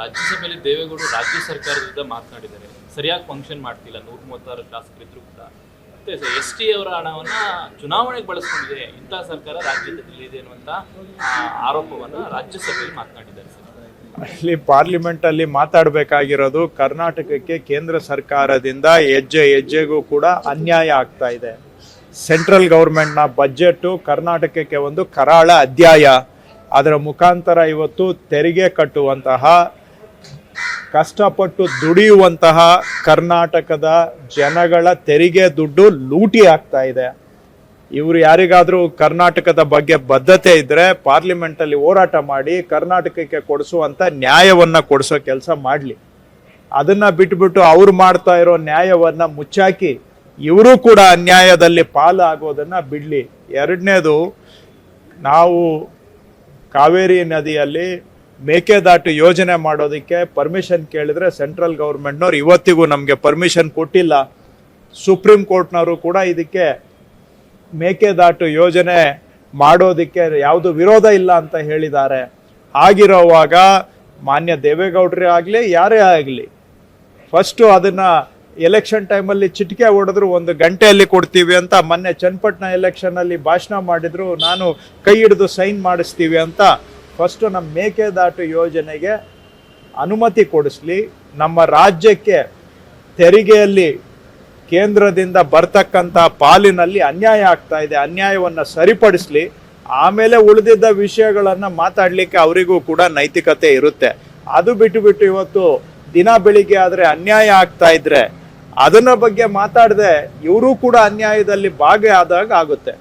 ರಾಜ್ಯಸಭೆಯಲ್ಲಿ ದೇವೇಗೌಡರು ರಾಜ್ಯ ಸರ್ಕಾರದ ವಿರುದ್ಧ ಮಾತನಾಡಿದ್ದಾರೆ. ಸರಿಯಾಗಿ ಫಂಕ್ಷನ್ ಮಾಡ್ತಿಲ್ಲ, 136 ಶಾಸಕರಿದ್ರು ಕೂಡ. ಮತ್ತೆ ಎಸ್ ಟಿ ಅವರ ಹಣವನ್ನ ಚುನಾವಣೆಗೆ ಬಳಸ್ಕೊಂಡಿದೆ, ಇಂಥ ಸರ್ಕಾರ ರಾಜ್ಯದಲ್ಲಿ ಇದೆ ಅನ್ನುವಂಥ ಆರೋಪವನ್ನ ರಾಜ್ಯಸಭೆಯಲ್ಲಿ ಮಾತನಾಡಿದ್ದಾರೆ ಸರ್. ಅಲ್ಲಿ ಪಾರ್ಲಿಮೆಂಟ್ ಅಲ್ಲಿ ಮಾತಾಡಬೇಕಾಗಿರೋದು ಕರ್ನಾಟಕಕ್ಕೆ ಕೇಂದ್ರ ಸರ್ಕಾರದಿಂದ ಹೆಜ್ಜೆ ಹೆಜ್ಜೆಗೂ ಕೂಡ ಅನ್ಯಾಯ ಆಗ್ತಾ ಇದೆ. ಸೆಂಟ್ರಲ್ ಗೌರ್ಮೆಂಟ್ನ ಬಜೆಟ್ ಕರ್ನಾಟಕಕ್ಕೆ ಒಂದು ಕರಾಳ ಅಧ್ಯಾಯ. ಅದರ ಮುಖಾಂತರ ಇವತ್ತು ತೆರಿಗೆ ಕಟ್ಟುವಂತಹ, ಕಷ್ಟಪಟ್ಟು ದುಡಿಯುವಂತಹ ಕರ್ನಾಟಕದ ಜನಗಳ ತೆರಿಗೆ ದುಡ್ಡು ಲೂಟಿ ಆಗ್ತಾ ಇದೆ. ಇವರು ಯಾರಿಗಾದ್ರೂ ಕರ್ನಾಟಕದ ಬಗ್ಗೆ ಬದ್ಧತೆ ಇದ್ರೆ ಪಾರ್ಲಿಮೆಂಟಲ್ಲಿ ಹೋರಾಟ ಮಾಡಿ ಕರ್ನಾಟಕಕ್ಕೆ ಕೊಡಿಸುವಂತ ನ್ಯಾಯವನ್ನ ಕೊಡಿಸೋ ಕೆಲಸ ಮಾಡಲಿ. ಅದನ್ನ ಬಿಟ್ಬಿಟ್ಟು ಅವ್ರು ಮಾಡ್ತಾ ಇರೋ ನ್ಯಾಯವನ್ನ ಮುಚ್ಚಾಕಿ ಇವರು ಕೂಡ ಅನ್ಯಾಯದಲ್ಲಿ ಪಾಲು ಆಗೋದನ್ನ ಬಿಡ್ಲಿ. ಎರಡನೇದು, ನಾವು ಕಾವೇರಿ ನದಿಯಲ್ಲಿ ಮೇಕೆದಾಟು ಯೋಜನೆ ಮಾಡೋದಕ್ಕೆ ಪರ್ಮಿಷನ್ ಕೇಳಿದ್ರೆ ಸೆಂಟ್ರಲ್ ಗೌರ್ಮೆಂಟ್ನವ್ರು ಇವತ್ತಿಗೂ ನಮಗೆ ಪರ್ಮಿಷನ್ ಕೊಟ್ಟಿಲ್ಲ. ಸುಪ್ರೀಂ ಕೋರ್ಟ್ನವರು ಕೂಡ ಇದಕ್ಕೆ ಮೇಕೆದಾಟು ಯೋಜನೆ ಮಾಡೋದಕ್ಕೆ ಯಾವುದು ವಿರೋಧ ಇಲ್ಲ ಅಂತ ಹೇಳಿದ್ದಾರೆ. ಹಾಗಿರೋವಾಗ ಮಾನ್ಯ ದೇವೇಗೌಡರೇ ಆಗಲಿ ಯಾರೇ ಆಗಲಿ, ಫಸ್ಟು ಅದನ್ನು ಎಲೆಕ್ಷನ್ ಟೈಮಲ್ಲಿ ಚಿಟಿಕೆ ಹೊಡೆದ್ರು 1 ಗಂಟೆಯಲ್ಲಿ ಕೊಡ್ತೀವಿ ಅಂತ ಮೊನ್ನೆ ಚನ್ನಪಟ್ಟಣ ಎಲೆಕ್ಷನಲ್ಲಿ ಭಾಷಣ ಮಾಡಿದ್ರು, ನಾನು ಕೈ ಹಿಡಿದು ಸೈನ್ ಮಾಡಿಸ್ತೀವಿ ಅಂತ. ಫಸ್ಟು ನಮ್ಮ ಮೇಕೆದಾಟು ಯೋಜನೆಗೆ ಅನುಮತಿ ಕೊಡಿಸ್ಲಿ. ನಮ್ಮ ರಾಜ್ಯಕ್ಕೆ ತೆರಿಗೆಯಲ್ಲಿ ಕೇಂದ್ರದಿಂದ ಬರ್ತಕ್ಕಂಥ ಪಾಲಿನಲ್ಲಿ ಅನ್ಯಾಯ ಆಗ್ತಾ ಇದೆ, ಅನ್ಯಾಯವನ್ನು ಸರಿಪಡಿಸ್ಲಿ. ಆಮೇಲೆ ಉಳಿದಿದ್ದ ವಿಷಯಗಳನ್ನು ಮಾತಾಡಲಿಕ್ಕೆ ಅವರಿಗೂ ಕೂಡ ನೈತಿಕತೆ ಇರುತ್ತೆ. ಅದು ಬಿಟ್ಟು ಇವತ್ತು ದಿನ ಬೆಳಿಗ್ಗೆ ಆದರೆ ಅನ್ಯಾಯ ಆಗ್ತಾ ಇದ್ರೆ ಅದನ್ನ ಬಗ್ಗೆ ಮಾತಾಡದೆ ಇವರು ಕೂಡ ಅನ್ಯಾಯದಲ್ಲಿ ಭಾಗಿಯಾದಾಗ ಆಗುತ್ತೆ.